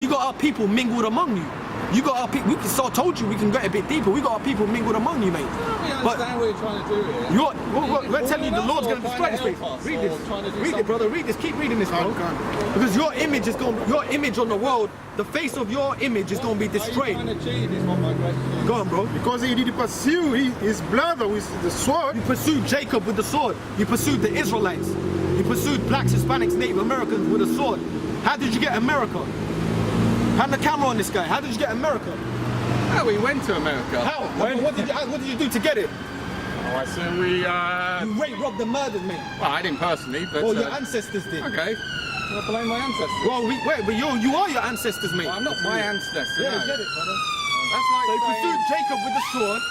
got our people mingled among you. You got our people. So I told you we can get a bit deeper. We got our people mingled among you, mate. I understand what you're trying to do here. We're telling you the Lord's going to destroy this place. Read this. Read it, brother. Read this. Keep reading this, bro. Because your image is going. Your image on the world, the face of your image is going to be destroyed. What are you trying to achieve is what my question is. Go on, bro. Because he did pursue his brother with the sword. You pursued Jacob with the sword. You pursued the Israelites. You pursued blacks, Hispanics, Native Americans with a sword. How did you get America? Hand the camera on this guy. How did you get America? Oh, we went to America. How? What did you do to get it? Alright, so we You raped, robbed, and murdered, mate. well, I didn't personally, but Well, your ancestors did. okay. I blame my ancestors. Well, wait, but you are your ancestors, mate. Well, I'm not my ancestor. Yeah, no. get it, brother. That's like So you saying, pursued Jacob with the sword.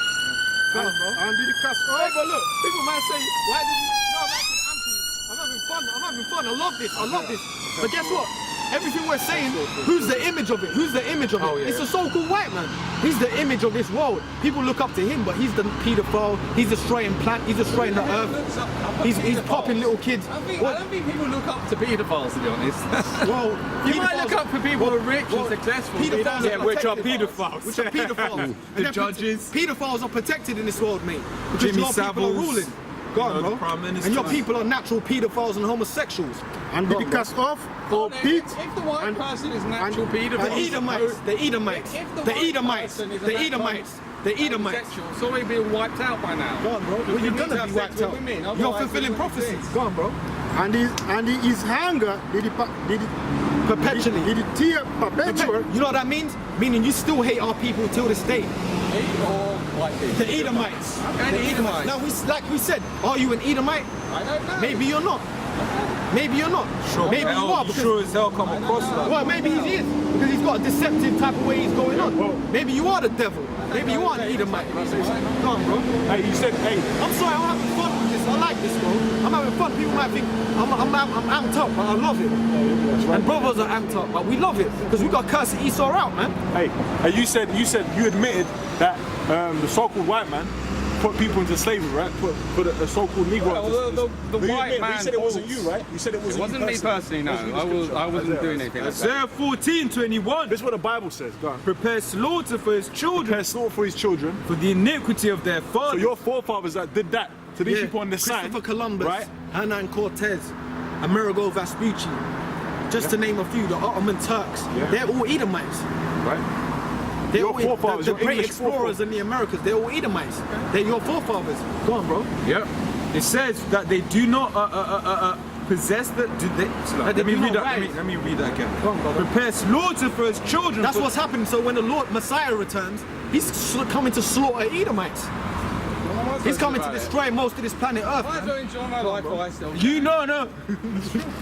Go on, bro. And did he cast Hey, off? but look, people might say, why did you... No, I'm actually answering you. I'm having fun. I'm having fun. I love this. I love this. But guess what? Everything we're saying, who's the image of it? Who's the image of it? Oh, yeah. It's a so-called white man. He's the image of this world. People look up to him, but he's the paedophile. He's destroying he's destroying the earth. He's popping little kids. I don't think people look up to paedophiles, to be honest. Well, You might look up for people who are rich and successful. Paedophiles Yeah, are which are protected. paedophiles. Which are paedophiles. The judges. Paedophiles are protected in this world, mate. Because Jimmy your people are Savile's, ruling. Go on, the bro. Prime Minister. And your people are natural paedophiles and homosexuals. And did he cast off or beat? If the white person is natural paedophile, The Edomites, the Edomites, If the the white Edomites, person is a the natural Edomites, the Edomites. homosexual, so we'd be wiped out by now. Go on, bro. Well, you're gonna be wiped out. You're fulfilling prophecies. Go on, bro. And his hunger, did he Perpetually. did it tear perpetual? You know what that means? Meaning you still hate our people till this day. Me or white people? The Edomites. Okay, The the Edomites. Now, like we said, are you an Edomite? I don't know. Maybe you're not. Maybe you're not. Sure, Maybe you are. Because, sure as hell come across that. well, maybe he is. Because he's got a deceptive type of way he's going on. Maybe you are the devil. Maybe you are an Edomite. Go on, bro. Hey, you said, hey, I'm sorry, I'm having fun with this. I like this, bro. I'm having fun. People might think I'm amped up, but I love it. And brothers are amped up, but we love it because we got to curse Esau out, man. Hey, you said you admitted that the so-called white man put people into slavery, right? Put a so-called Negro. Well, the But you white admit, man. you said it wasn't you, right? You said it wasn't me personally. No, I wasn't doing anything like that. Isaiah 14:21. This is what the Bible says. Go on. Prepare slaughter for his children, Prepare slaughter for his children. for the iniquity of their So fathers. your forefathers that did that to these people on the side, Christopher Columbus, right? Hernan Cortez, Amerigo Vespucci, just to name a few, the Ottoman Turks, they're all Edomites. Right? They're Your all, forefathers, the your great English explorers forefathers. in the Americas, they're all Edomites. They're your forefathers. Go on, bro. Yep. It says that they do not possess the. Let me do read not that. rise. Let me read that again. Go on, brother. Prepare slaughter for his children. That's for- what's happening. So when the Lord Messiah returns, he's coming to slaughter Edomites. He's coming to destroy most of this planet Earth. I man. don't enjoy my life while I still. You know, no.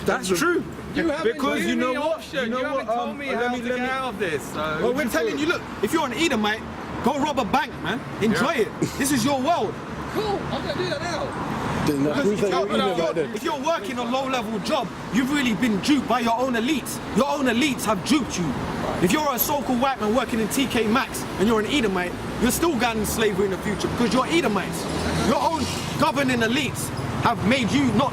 That's true. You haven't Because given you know me what? option. You know haven't what? told me Let how me- to let get me- out of this. So. Well, we're telling you, look, if you're an Edomite, go rob a bank, man. Enjoy it. This is your world. Cool. I'm gonna do that now. Because if you're working a low-level job, you've really been duped by your own elites. Your own elites have duped you. If you're a so-called white man working in TK Maxx and you're an Edomite, you're still going in slavery in the future because you're Edomites. Your own governing elites have made you not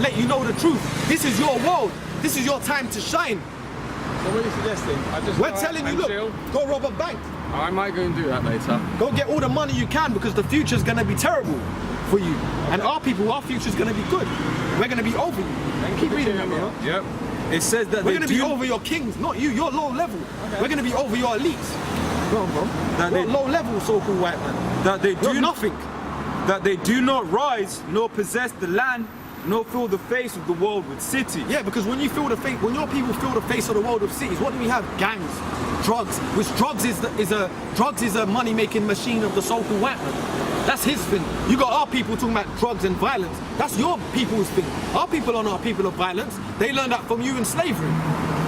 let you know the truth. This is your world. This is your time to shine. So what are you suggesting? I just We're telling you, look, go rob a bank. I might go and do that later. Go get all the money you can because the future's gonna be terrible for you. And our people, our future's gonna be good. We're gonna be over you. Keep reading that, bro. Yep. It says that We're they gonna be do over your kings, not you. You're low level. We're gonna be over your elites. Go on, bro. That You're they- low level, so-called white man. that they You're do nothing. that they do not rise nor possess the land nor fill the face of the world with cities. Yeah, because when you feel the face, when your people feel the face of the world of cities, what do we have? Gangs, drugs. Which drugs is a money-making machine of the so-called white man. That's his thing. You got our people talking about drugs and violence. That's your people's thing. Our people are not people of violence. They learned that from you in slavery.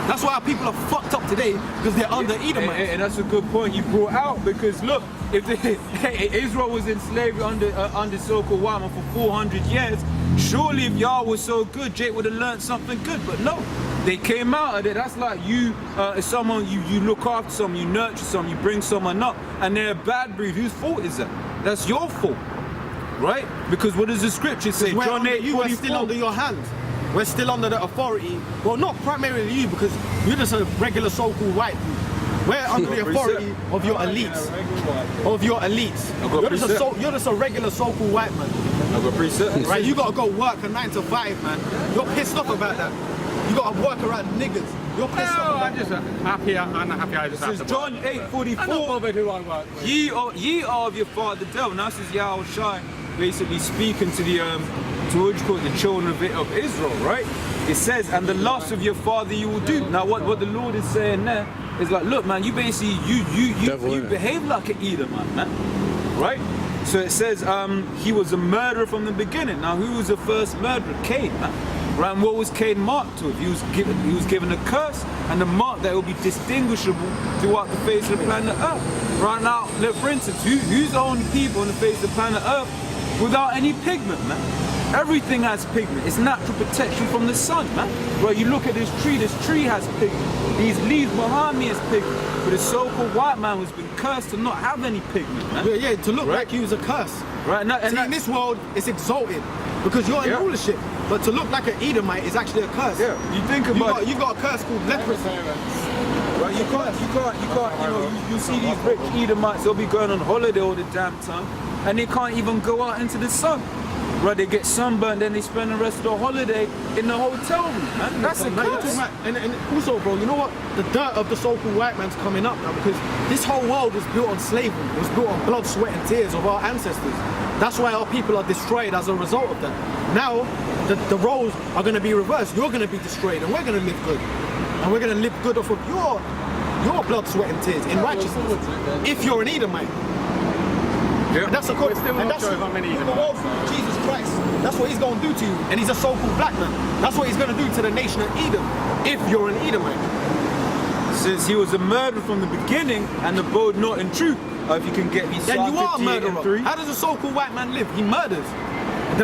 That's why our people are fucked up today because they're under Edomites. And that's a good point you brought out because look, if Israel was in slavery under so-called white man for 400 years, surely if y'all was so good, Jake would have learned something good. But no, they came out of it. That's like you, someone you look after someone, you nurture someone, you bring someone up, and they're a bad breed. Whose fault is that? That's your fault, right? Because what does the scripture say? We're John under 8, you are still 44. under your hand. we're still under the authority. Well, not primarily you, because you're just a regular so-called white dude. We're under the authority of your elites. Of your elites. You're just a regular so-called white man. I've got precepts. Right, you gotta go work a 9 to 5, man. You're pissed off about that. You gotta work around niggas. You're pissed off about I'm just happy. I'm happy. I just This have is to John work. 8:44. I'm not bothered who I work with. Ye are of your father the devil. Now this is Yahweh Shai basically speaking to the to what you call it, the children of Israel, right? It says, and the lust of your father you will do. Now what the Lord is saying there is like, look, man, you basically you behave like an Edomite, man, right? So it says he was a murderer from the beginning. Now who was the first murderer? Cain, man. Right, and what was Cain marked to? He was given a curse and a mark that will be distinguishable throughout the face of the planet Earth. Right now, look, for instance, who's the only people on the face of the planet Earth without any pigment, man? Everything has pigment. It's natural protection from the sun, man. Right, you look at this tree has pigment. These leaves behind me has pigment. But the so-called white man has been cursed to not have any pigment, man. Yeah, to look like he was a curse. Right, now, See, in this world, it's exalted because you're in rulership. But to look like an Edomite is actually a curse. yeah, you think about You got a curse called leprosy. Right, you can't, you see these rich Edomites, they'll be going on holiday all the damn time, and they can't even go out into the sun. Right, they get sunburned, then they spend the rest of the holiday in the hotel room, man. That's a curse. And also, bro, you know what? The dirt of the so-called white man's coming up now because this whole world was built on slavery. It was built on blood, sweat, and tears of our ancestors. That's why our people are destroyed as a result of that. Now, the roles are going to be reversed. You're going to be destroyed, and we're going to live good. And we're going to live good off of your blood, sweat, and tears in righteousness. If you're an Edomite. Yeah. And that's according to the world through Jesus Christ. That's what he's going to do to you. And he's a so-called black man. That's what he's going to do to the nation of Edom, if you're an Edomite. Since he was a murderer from the beginning and abode not in truth. If you can get me Then you are a murderer. How does a so-called white man live? He murders.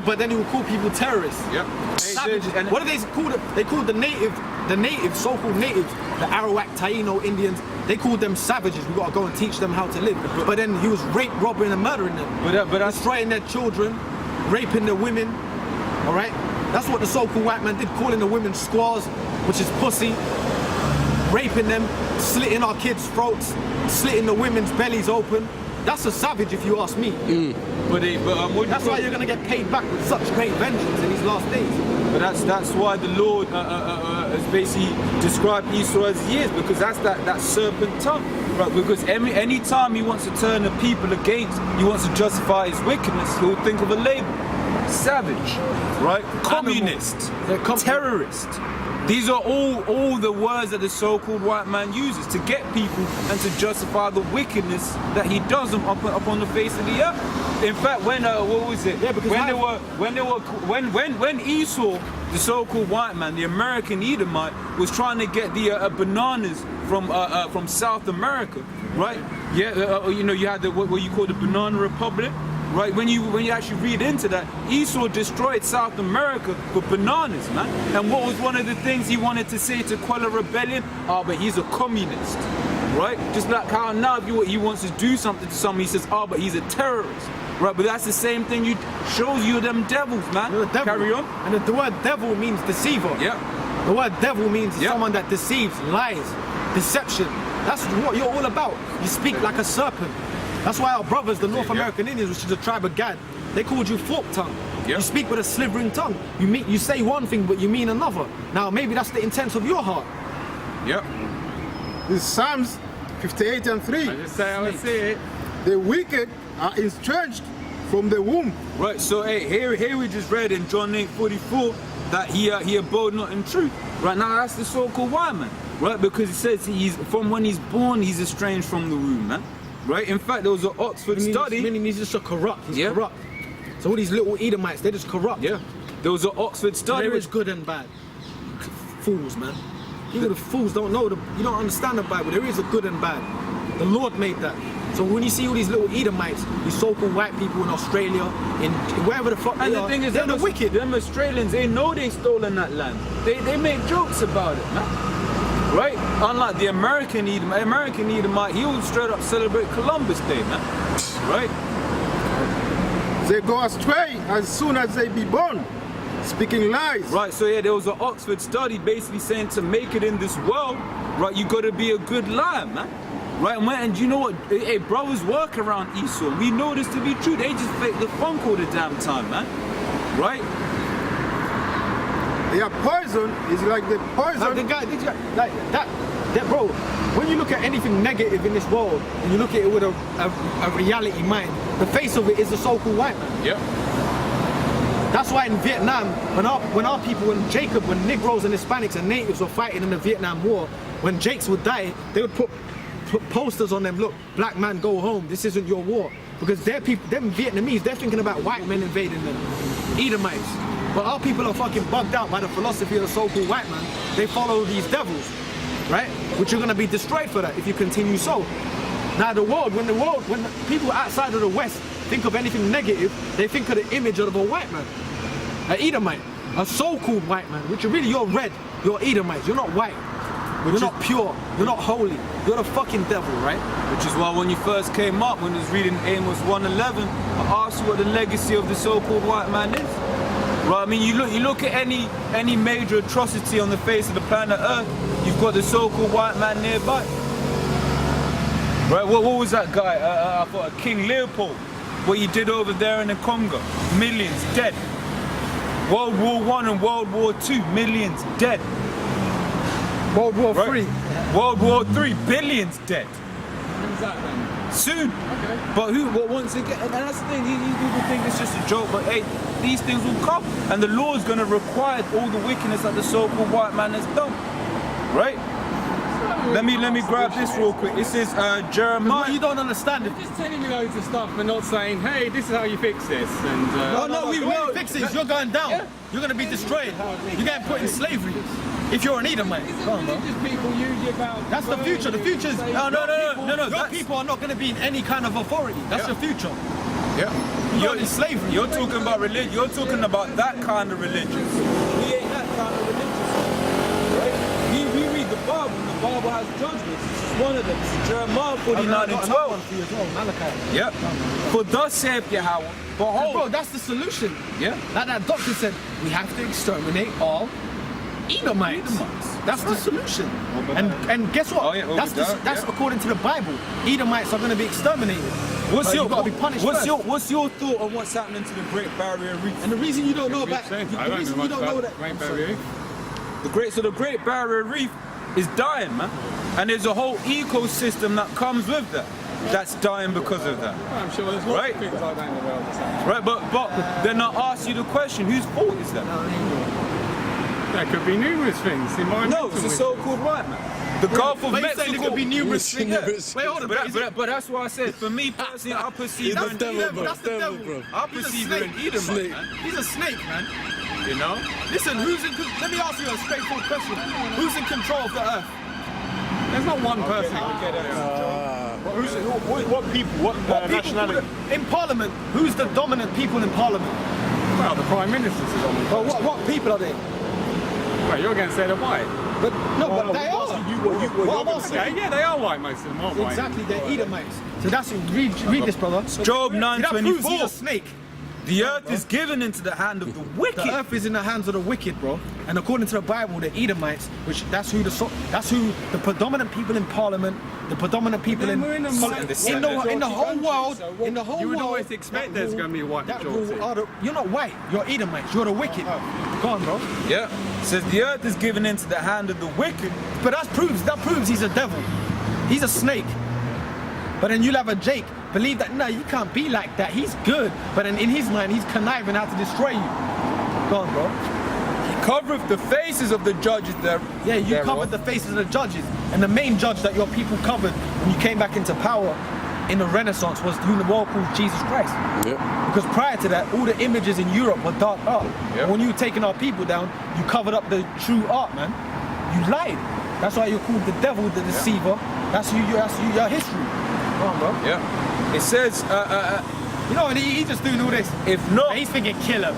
But then he will call people terrorists. Yep. Savages. What do they call it? They called the natives, so-called natives, the Arawak, Taino Indians, they called them savages. We got to go and teach them how to live. But then he was rape, robbing, and murdering them. But destroying their children, raping their women. All right? That's what the so-called white man did, calling the women squaws, which is pussy, raping them, slitting our kids' throats, slitting the women's bellies open. That's a savage, if you ask me. That's why you're going to get paid back with such great vengeance in these last days. But that's why the Lord has basically described Esau as he is, because that's that serpent tongue. Right? Because any time he wants to turn the people against, he wants to justify his wickedness, he'll think of a label. Savage, right? Communist, terrorist. These are all the words that the so-called white man uses to get people and to justify the wickedness that he does upon the face of the earth. In fact, when what was it? Yeah, because when Esau, the so-called white man, the American Edomite, was trying to get the bananas from South America, right? Yeah, you had what you call the Banana Republic. Right, when you actually read into that, Esau destroyed South America for bananas, man. And what was one of the things he wanted to say to quell a rebellion? But he's a communist, right? Just like how now he wants to do something to someone, he says, but he's a terrorist, right? But that's the same thing shows you them devils, man. Devil. Carry on. And the word devil means deceiver. Yeah. The word devil means someone that deceives, lies, deception. That's what you're all about. You speak like a serpent. That's why our brothers, the North American Indians, which is a tribe of Gad, they called you forked tongue. Yep. You speak with a slivering tongue. You say one thing, but you mean another. Now, maybe that's the intent of your heart. Yep. This Psalms 58 and 3. I just say I would see it. The wicked are estranged from the womb. Right, so here we just read in John 8:44 that he abode not in truth. Right now, that's the so-called white man, right? Because it says from when he's born, he's estranged from the womb, man. Right? In fact, there was an Oxford study. Meaning he's just a corrupt. He's corrupt. So all these little Edomites, they're just corrupt. Yeah. There was an Oxford study. There is good and bad. Fools, man. Even the fools don't know. You don't understand the Bible. There is a good and bad. The Lord made that. So when you see all these little Edomites, these so-called white people in Australia, in wherever the fuck they are, thing is, they're the wicked. Them Australians, they know they stolen that land. They make jokes about it, man. Right? Unlike the American Edomite, he will straight up celebrate Columbus Day, man. Right? They go astray as soon as they be born. speaking lies. Right, so yeah, there was an Oxford study basically saying to make it in this world, right, you gotta be a good liar, man. Right, and you know what? Hey, brothers work around Esau. We know this to be true. They just fake the funk all the damn time, man. Right? Yeah, poison is like the poison. Like the guy, like that, bro. When you look at anything negative in this world and you look at it with a reality mind, the face of it is the so-called white man. Yep. That's why in Vietnam, when our people, when Negroes and Hispanics and natives were fighting in the Vietnam War, when Jakes would die, they would put posters on them. Look, black man, go home. This isn't your war. Because their people, them Vietnamese, they're thinking about white men invading them, Edomites. But our people are fucking bugged out by the philosophy of the so-called white man. They follow these devils, right? Which you're gonna be destroyed for that if you continue so. Now when the people outside of the West think of anything negative, they think of the image of a white man, an Edomite, a so-called white man, which really you're red, you're Edomite, you're not white. You're not pure, you're not holy, you're the fucking devil, right? Which is why when you first came up, when I was reading Amos 1:11, I asked you what the legacy of the so-called white man is. Right, I mean, you look at any major atrocity on the face of the planet Earth, you've got the so-called white man nearby. Right, what was that guy? I thought King Leopold, what he did over there in the Congo, millions dead. World War I and World War II, millions dead. World War Right. III. World War III, billions dead. When's that then? Soon. Okay. But once again, and that's the thing, these people think it's just a joke, but hey, these things will come. And the law is going to require all the wickedness that the so-called white man has done. Right? Let me grab this real quick. This is Jeremiah. What you don't understand it. Just telling me loads of stuff and not saying, hey, this is how you fix this. And We will fix it. You're going down. Yeah. You're going to be destroyed. You're getting put in slavery. If you're an Edomite. Come on, bro. religious people usually about. That's the future. The future is No. Your people are not going to be in any kind of authority. That's the future. Yeah. You're in slavery. You're talking about religion. You're talking about that kind of religion. We ain't that kind of religion. Right? We read the Bible, and the Bible has judgments. This is one of them. This is Jeremiah 49 and 12. Malachi. Yep. For thus saith Yahweh, behold. Bro, that's the solution. Yeah. Like that doctor said, we have to exterminate all Edomites. That's the solution. And guess what? Oh, yeah, that's according to the Bible. Edomites are going to be exterminated. You've got to be punished what's your thought on what's happening to the Great Barrier Reef? And the reason you don't know about I don't know much about Great Barrier. The Great Barrier Reef is dying, man. And there's a whole ecosystem that comes with that. That's dying because of that. I'm sure there's lots Right. of things like that in the world. Right, but then I ask you the question, whose fault is that? There could be numerous things. No, it's the so-called white man. The Gulf of But you Mexico. saying there could be numerous things. Numerous. Wait, hold on. But that's why I said, for me personally, I perceive That's her the an devil, Edomite. bro. That's the devil, bro. I He's a perceive her an snake. Edomite, Snake. man. He's a snake, man. You know? Listen, let me ask you a straightforward question. Who's in control of the earth? There's not one person. What people? What nationality? In Parliament, who's the dominant people in Parliament? Well, the Prime Minister's is on the Well, what people are they? Well, you're going to say they're white. But no, but they are. What I'm asking Okay, yeah, they are white, most of them are white. exactly, they're Edomites. So that's read this, brother. Job That proves he's 9:24. a snake. The earth is given into the hand of the wicked. The earth is in the hands of the wicked, bro. And according to the Bible, the Edomites, which that's who the predominant people in Parliament, the predominant people Then in we're in a in the whole world, in the whole You would world, always expect that there's rule- gonna be a white that majority. rule are you're not white. You're Edomites. You're the wicked. Go on, bro. Yeah. It says the earth is given into the hand of the wicked. But that proves he's a devil. He's a snake. But then you'll have a Jake believe that no, you can't be like that. He's good, but in his mind, he's conniving how to destroy you. Go on, bro. He covereth the faces of the judges there. Yeah, you thereof. covered the faces of the judges, and the main judge that your people covered when you came back into power in the Renaissance was who the world called Jesus Christ. Yeah. Because prior to that, all the images in Europe were dark art. Yep. When you were taking our people down, you covered up the true art, man. You lied. That's why you're called the devil, the deceiver. That's your history. Go on, bro. Yeah. It says, You know, and he's just doing all this. if not, And he's thinking, kill him.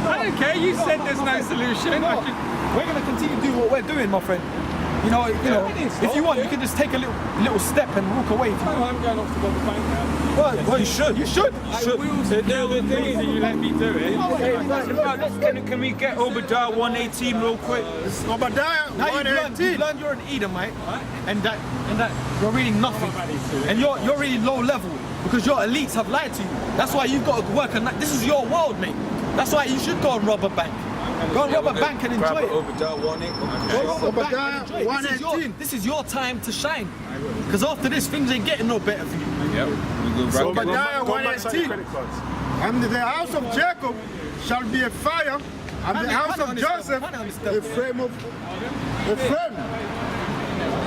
I don't care, you said there's no solution. No, we're going to continue to do what we're doing, my friend. You know, if you want, you can just take a little step and walk away. If you want. I'm going off to rob the bank now. Well, you should. You should. The thing is, you let me do it. Can we get Obadiah 118 real quick? Obadiah Now you've learned you're an Edomite, and that you're really nothing, and you're really low level because your elites have lied to you. That's why you've got to work on that. This is your world, mate. That's why you should go and rob a bank. Go and rob a bank and enjoy it. Obadiah 118. Go rob a bank Obadiah and enjoy it. 118. This is your time to shine. Because after this, things ain't getting no better for you. Yep. We go right. Obadiah Go back to your 118. credit cards. And the house of Jacob shall be a fire, and the house of Joseph a flame.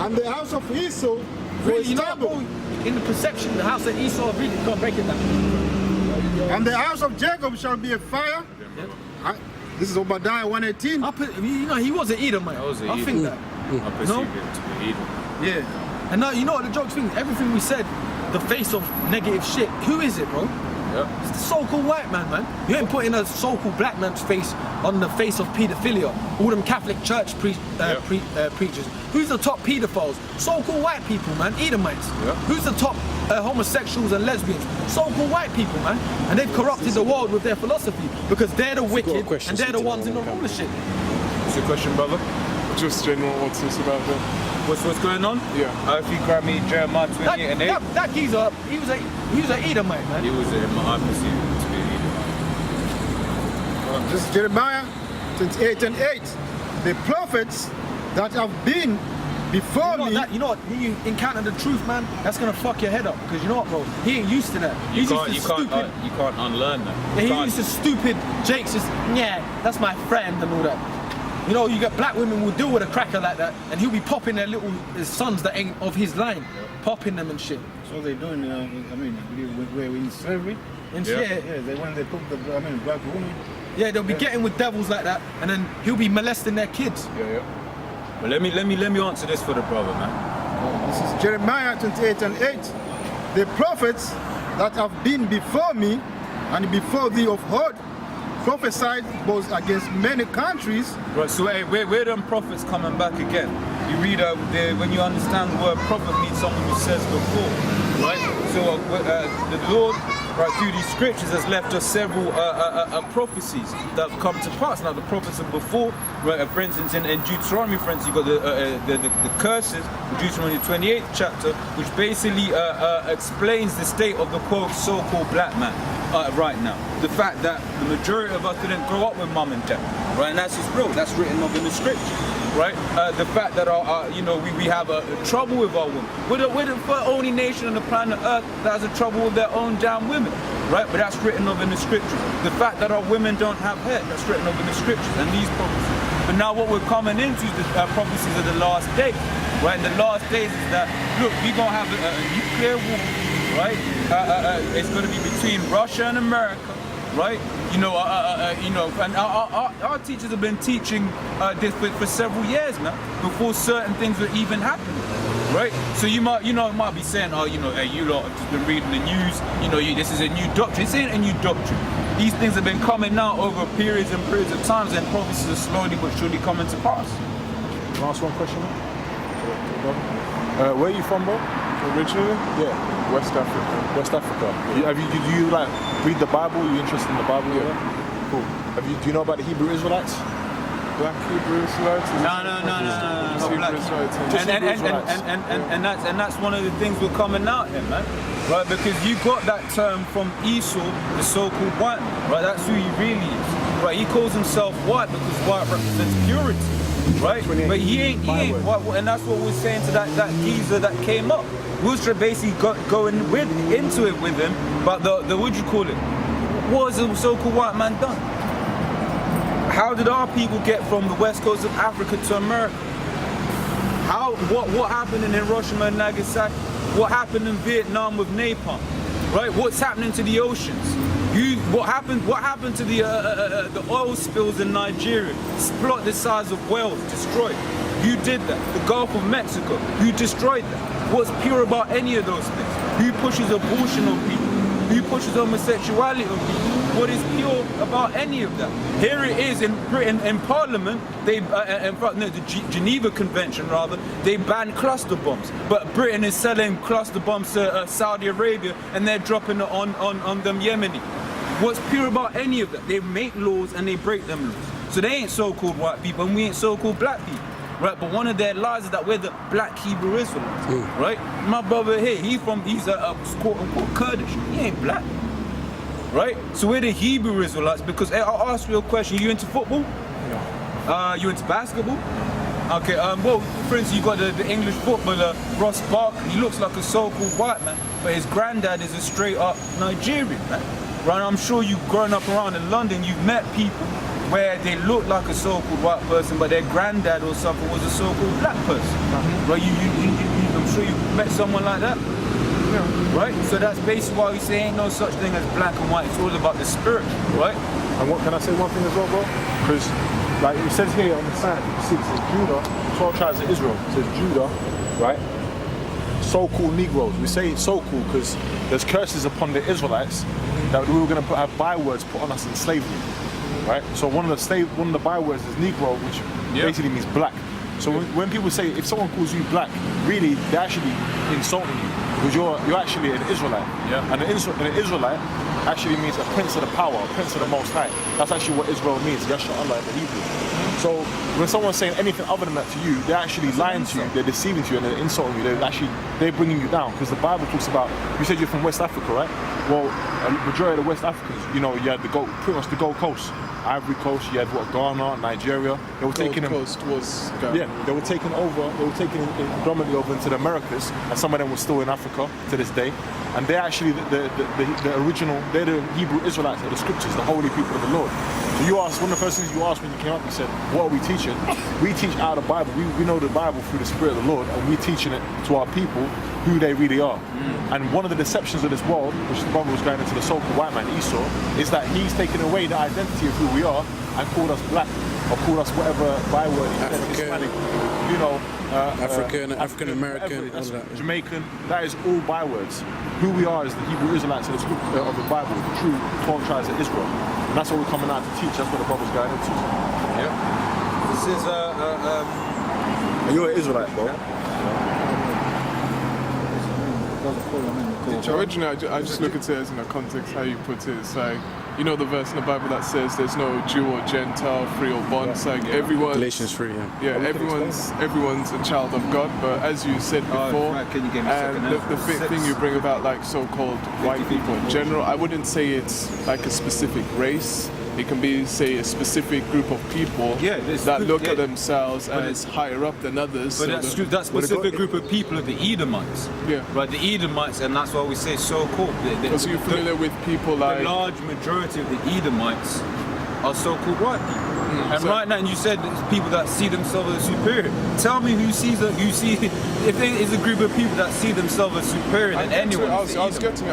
And the house of Esau Really, a you know what, stubble. bro? In the perception, the house of Esau really can't break it down. And the house of Jacob shall be a fire. This is Obadiah 118. He was an Edomite. I think that. I perceive it to be evil. Yeah. And now, you know what the joke's thing? Everything we said, the face of negative shit. Who is it, bro? Yeah. It's the so-called white man. You ain't putting a so-called black man's face on the face of paedophilia. All them Catholic church preachers. Who's the top paedophiles? So-called white people, man. Edomites. Yeah. Who's the top homosexuals and lesbians? So-called white people, man. And they've corrupted the world with their philosophy because they're the wicked and they're the ones in the rulership. What's your question, brother? Just general, what's this about them? What's going on? Yeah. If you grab me Jeremiah 28 and 8. That geezer, he was an Edomite, man. He was I perceive it to be evil. This is Jeremiah 28 and 8. The prophets that have been before me. You know what? You encounter the truth, man. That's gonna fuck your head up because you know what, bro? He ain't used to that. You can't unlearn that. Yeah, he's used to stupid. Jake's just that's my friend and all that. You know, you got black women who deal with a cracker like that, and he'll be popping their little sons that ain't of his line, popping them and shit. So they're doing, we're in slavery. And yeah, when they took the, black woman. Yeah, they'll be getting with devils like that, and then he'll be molesting their kids. Yeah. But let me answer this for the brother, man. This is Jeremiah 28 and 8. The prophets that have been before me and before thee of old prophesied both against many countries. Right, so where them prophets coming back again? You read when you understand the word prophet means someone who says before, right? So the Lord, right, through these scriptures has left us several prophecies that have come to pass. Now the prophets of before, right? For instance, in Deuteronomy, for instance, you got the curses, Deuteronomy 28th chapter, which basically explains the state of the quote so-called black man right now. The fact that the majority of us didn't grow up with mum and dad, right? And that's just real. That's written up in the scripture, right? The fact that we have a trouble with our women. We're the only nation on the planet Earth that has a trouble with their own damn women, right? But that's written up in the scriptures. The fact that our women don't have hair, that's written up in the scriptures and these prophecies. But now what we're coming into is the prophecies of the last days, right? And the last days is that, look, we're going to have a nuclear war, right? It's going to be between Russia and America, right? And our teachers have been teaching this for several years now, before certain things were even happening, right? So you might be saying, hey, you lot have just been reading the news, this is a new doctrine. This ain't a new doctrine. These things have been coming out over periods and periods of times, and prophecies are slowly but surely coming to pass. Last one question. Where are you from, bro? Originally? Yeah. West Africa. West Africa. Do you like read the Bible? Are you interested in the Bible? Yeah. Cool. Do you know about the Hebrew Israelites? Black Hebrew Israelites? No. Hebrew Israelites. And that's one of the things we're coming out here, man. Right, because you got that term from Esau, the so-called white man, right? That's who he really is. Right, he calls himself white because white represents purity, right? But he ain't white, and that's what we're saying to that geezer that came up. We was basically going into it with him, but the what do you call it? What has the so-called white man done? How did our people get from the west coast of Africa to America? What happened in Hiroshima and Nagasaki? What happened in Vietnam with napalm? Right? What's happening to the oceans? What happened to the oil spills in Nigeria? Split the size of whales, destroyed. You did that. The Gulf of Mexico, you destroyed that. What's pure about any of those things? Who pushes abortion on people? Who pushes homosexuality on people? what is pure about any of that? Here it is in Britain, in Parliament, they, the Geneva Convention rather, they banned cluster bombs. But Britain is selling cluster bombs to Saudi Arabia, and they're dropping it on them Yemeni. What's pure about any of that? They make laws and they break them laws. So they ain't so-called white people and we ain't so-called black people. Right, but one of their lies is that we're the black Hebrew Israelites, right? My brother here, he's a quote-unquote Kurdish. He ain't black, right? So we're the Hebrew Israelites because I'll ask you a question. You into football? No. You into basketball? Okay. Well, for instance, you got the English footballer Ross Barkley. He looks like a so-called white man, but his granddad is a straight-up Nigerian man. Right? I'm sure you've grown up around in London. You've met people where they look like a so-called white person, but their granddad or something was a so-called black person. Right? I'm sure you met someone like that. Yeah. Right? So that's basically why we say ain't no such thing as black and white. It's all about the spiritual, right? And what can I say one thing as well, bro? Because like it says here on the side, it says Judah, 12 tribes of Israel. It says Judah, right? So-called Negroes. We say it's so-called because there's curses upon the Israelites that we were going to have bywords put on us in slavery. Right? So one of the bywords is Negro, which basically means black. So when people say, if someone calls you black, really they're actually insulting you because you're actually an Israelite. Yeah. And an Israelite actually means a prince of the power, a prince of the Most High. That's actually what Israel means, Yasha Allah in the Hebrew. So when someone's saying anything other than that to you, they're actually lying to you, they're deceiving you, and they're insulting you. They're bringing you down because the Bible talks about. You said you're from West Africa, right? Well, a majority of the West Africans, you had pretty much the Gold Coast. Ivory Coast, you had Ghana, Nigeria. They were taking them. Coast was Ghana. Yeah, they were taken predominantly over into the Americas, and some of them were still in Africa to this day. And they're actually the original. They're the Hebrew Israelites of the Scriptures, the holy people of the Lord. So you asked, one of the first things you asked when you came up, you said, "What are we teaching?" We teach out of the Bible. We know the Bible through the Spirit of the Lord, and we're teaching it to our people who they really are. And one of the deceptions of this world, which the brother was going into the so-called white man Esau, is that he's taken away the identity of who we are and called us black or called us whatever byword he said, Hispanic, African American, Jamaican. That is all bywords. Who we are is the Hebrew Israelites of the scripture of the Bible, the true 12 tribes of Israel. And that's what we're coming out to teach. That's what the brother's going into. Yeah. This is You're an Israelite, bro. Originally, I just look at it as in a context, how you put it. It's like, the verse in the Bible that says there's no Jew or Gentile, free or bond. It's like everyone. Galatians 3, everyone's a child of God. But as you said before, and the thing you bring about like so-called white people in general, I wouldn't say it's like a specific race. It can be, say, a specific group of people that look at themselves as higher up than others. But that specific group of people are the Edomites. Yeah. Right, the Edomites, and that's why we say so-called. Because you're familiar with people like... The large majority of the Edomites are so-called white people. And right now, and you said people that see themselves as superior. Tell me who sees if there is a group of people that see themselves as superior than anyone. I was getting to it.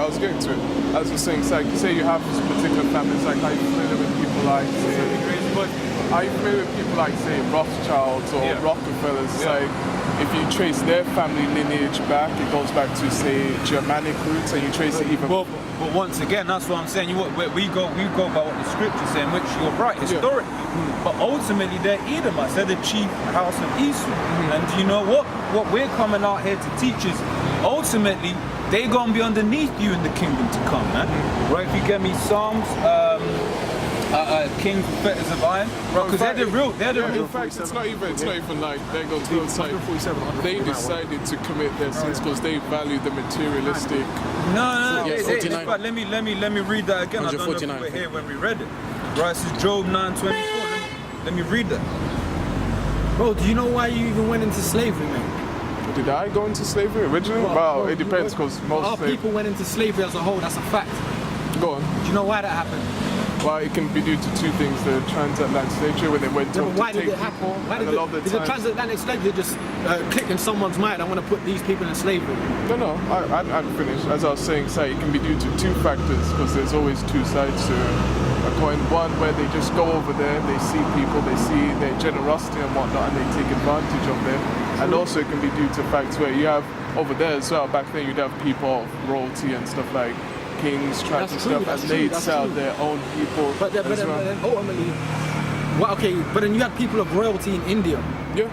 As I was saying, it's like, say you have this particular family, it's like, are you familiar with people like, say, Rothschilds or Rockefellers? It's like, if you trace their family lineage back, it goes back to, say, Germanic roots, and you trace it even... Well, but once again, that's what I'm saying. We go by what the scriptures say, which you're right, historically. But ultimately, they're Edomites. They're the chief house of Esau. And do you know what? What we're coming out here to teach is, ultimately, they're going to be underneath you in the kingdom to come, man. Right? If you get me Psalms, Kings with fetters of iron, because they're the real. In fact, it's not even like they go to outside. They decided to commit their sins because they value the materialistic. No. Let me read that again. I don't know if you were here when we read it. Right, this is Job 9:24. Let me read that. Bro, do you know why you even went into slavery, man? Did I go into slavery originally? Well, it depends because most people went into slavery as a whole. That's a fact. Go on. Do you know why that happened? Well, it can be due to two things: the transatlantic slave trade when they went to why did it happen? Why did the transatlantic slave trade just click in someone's mind? I want to put these people in slavery. No. I'd finish. As I was saying, it can be due to two factors because there's always two sides to a coin. One where they just go over there, they see people, they see their generosity and whatnot, and they take advantage of them. And also it can be due to facts where you have over there as well. Back then you'd have people of royalty and stuff like kings tried That's to true, stuff, that's and true, they that's sell true. their own people But then, as well. but then ultimately, well, okay, but then you had people of royalty in India. Yeah.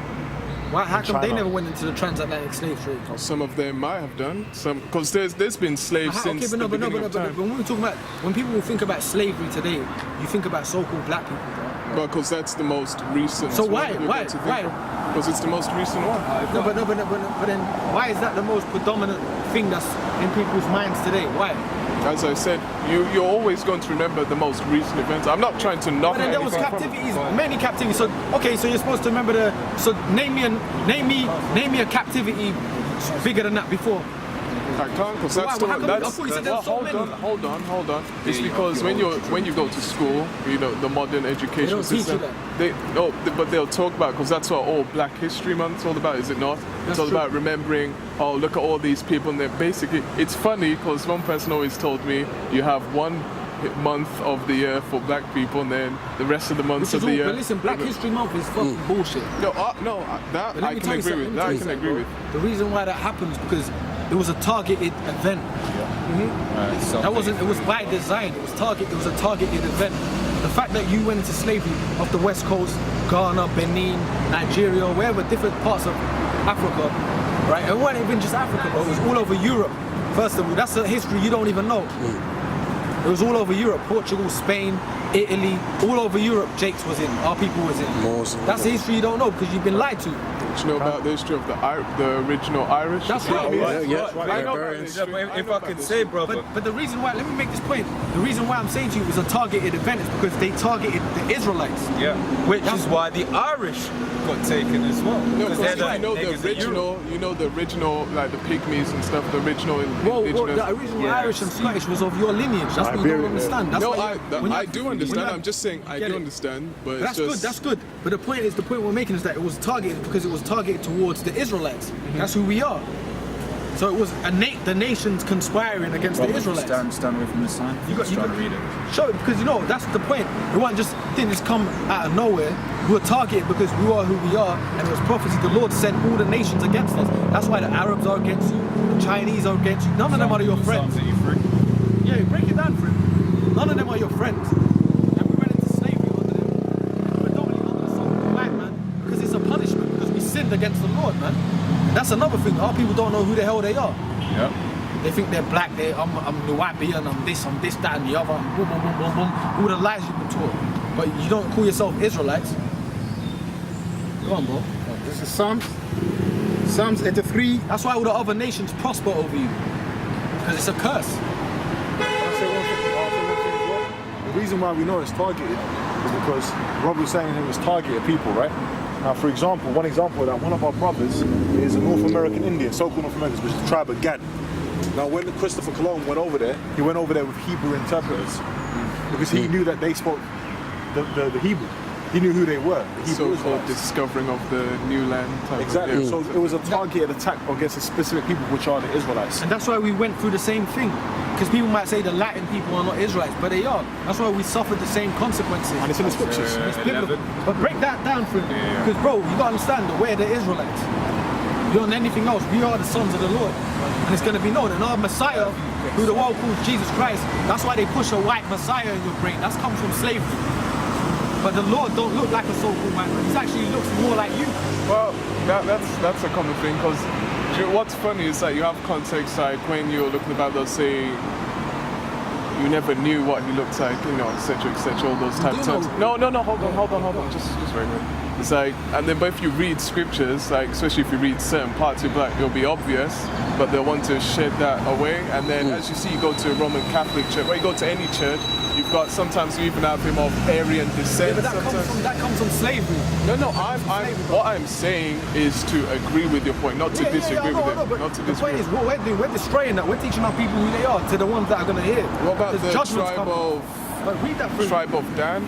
Why? How come they China. never went into the transatlantic slave trade? Some of them might have done some, because there's been slaves since Okay, the but beginning of time. when we talk about, when people think about slavery today, you think about so-called black people, bro. Because that's the most recent. So one why? you're going to think Why? of. Because it's the most recent one. But then why is that the most predominant thing that's in people's minds today? Why? As I said, you're always going to remember the most recent events. I'm not trying to knock But then there was anything from it. captivities, many captivities. So okay, so you're supposed to remember the. So name me a captivity bigger than that before. I can't, because Why? that's the How one. come- I That's thought you said there's so hold many. on. It's because when you go to school, you know, the modern education don't teach you system, but they'll talk about, because that's what all Black History Month is all about, is it not? It's all true. about remembering. Oh, look at all these people, and they're basically. It's funny because one person always told me you have one month of the year for black people, and then the rest of the months of the year. But listen, Black History Month is fucking bullshit. No, that But let I me can tell you agree something, with. let me That tell I you can something, agree bro. with. The reason why that happens because it was a targeted event. That wasn't. It was by design. It was a targeted event. The fact that you went into slavery off the West Coast, Ghana, Benin, Nigeria, wherever, different parts of Africa, right? It wasn't even just Africa, bro. It was all over Europe. First of all, that's a history you don't even know. It was all over Europe, Portugal, Spain, Italy, all over Europe. Jakes was in, our people was in. That's the history you don't know because you've been lied to. Do you know about the history of the original Irish? That's right. I know about If history. I can say, brother. But the reason why, let me make this point. The reason why I'm saying to you it was a targeted event is because they targeted the Israelites. Yeah, which is why the Irish got taken as well. No, Because because they're you know the niggas that original, like the pygmies and stuff, the original Well, indigenous. the original Irish and Scottish was of your lineage. That's what you don't understand. That's No, why I do understand. I'm just saying I get do it. understand, but That's it's good. just, That's good. But the point we're making is that it was targeted because it was targeted towards the Israelites. That's who we are. So it was the nations conspiring against the Israelites. Stand away from the sign. You got trying to read it. Show it because you know that's the point. It wasn't just didn't just come out of nowhere. We were targeted because we are who we are, and it was prophecy. The Lord sent all the nations against us. That's why the Arabs are against you, the Chinese are against you. None of them are your friends. Psalms 83. Yeah, break it down for him. None of them are your friends. And we went into slavery under them, and predominantly under the so-called white man, because it's a punishment because we sinned against the Lord, man. That's another thing. Our people don't know who the hell they are. Yep. They think they're black. I'm the white beard, I'm this, that, and the other. Boom, boom, boom, boom, boom. All the lies you've been taught. But you don't call yourself Israelites. Go on, bro. This is Psalms 83. That's why all the other nations prosper over you. Because it's a curse. I'll say one thing as well. The reason why we know it's targeted is because Rob was saying it was targeted people, right? Now, for example, one example of that, one of our brothers is a North American Indian, so-called North Americans, which is the tribe of Gad. Now, when Christopher Columbus went over there, he went over there with Hebrew interpreters because he knew that they spoke the Hebrew. He knew who they were. The Hebrew so-called Israelites. discovering of the new land. Type Exactly. Of, yeah. So it was a targeted attack against a specific people, which are the Israelites. And that's why we went through the same thing. Because people might say the Latin people are not Israelites, but they are. That's why we suffered the same consequences. And it's in the scriptures. It's biblical. 11. But break that down for me. Because, bro, you gotta understand that we're the Israelites. Beyond anything else, we are the sons of the Lord. And it's gonna be known. And our Messiah, who the world calls Jesus Christ, that's why they push a white Messiah in your brain. That's come from slavery. But the Lord don't look like a so-called white man. He actually looks more like you. Well, that's a common thing, because what's funny is that you have context, like when you're looking about, they'll say you never knew what he looked like, you know, etc., all those type of terms. No, hold on, just very good. It's like, and then but if you read scriptures, like especially if you read certain parts, you'll be like, it'll be obvious, but they'll want to shed that away. And then as you see, you go to a Roman Catholic church, or you go to any church, you've got, sometimes you even have him of Aryan descent. Yeah, but that comes from slavery. No, what I'm saying is to agree with your point, not to disagree with it. Not to the point disagree. is, what we're doing, we're destroying that. We're teaching our people who they are to the ones that are going to hear. What about There's the judgments coming. But read that through. tribe of Dan?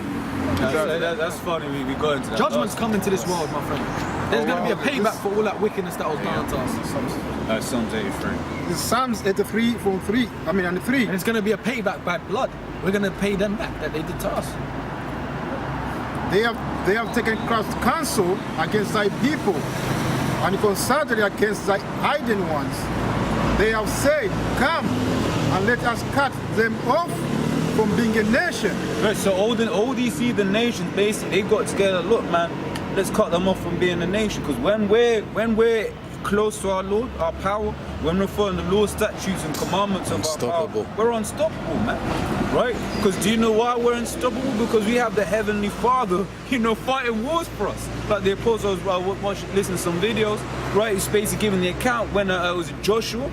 That's funny. We got into that. Judgment's coming to this world, my friend. There's going to be a payback for all that wickedness that was done to us. Psalms 83. This is Psalms 83 from 3. I mean, and 3. And it's going to be a payback by blood. We're going to pay them back that they did to us. They have taken counsel against thy people, and consulted against thy hidden ones. They have said, come, and let us cut them off from being a nation. Right, so all these heathen nations, basically, they got together. Look, man, let's cut them off from being a nation. Because when we're close to our Lord, our power, when we're following the law, statutes, and commandments of our power, we're unstoppable, man. Right? Because do you know why we're unstoppable? Because we have the Heavenly Father, you know, fighting wars for us. Like the apostles, listen to some videos, right? He's basically giving the account when it was Joshua,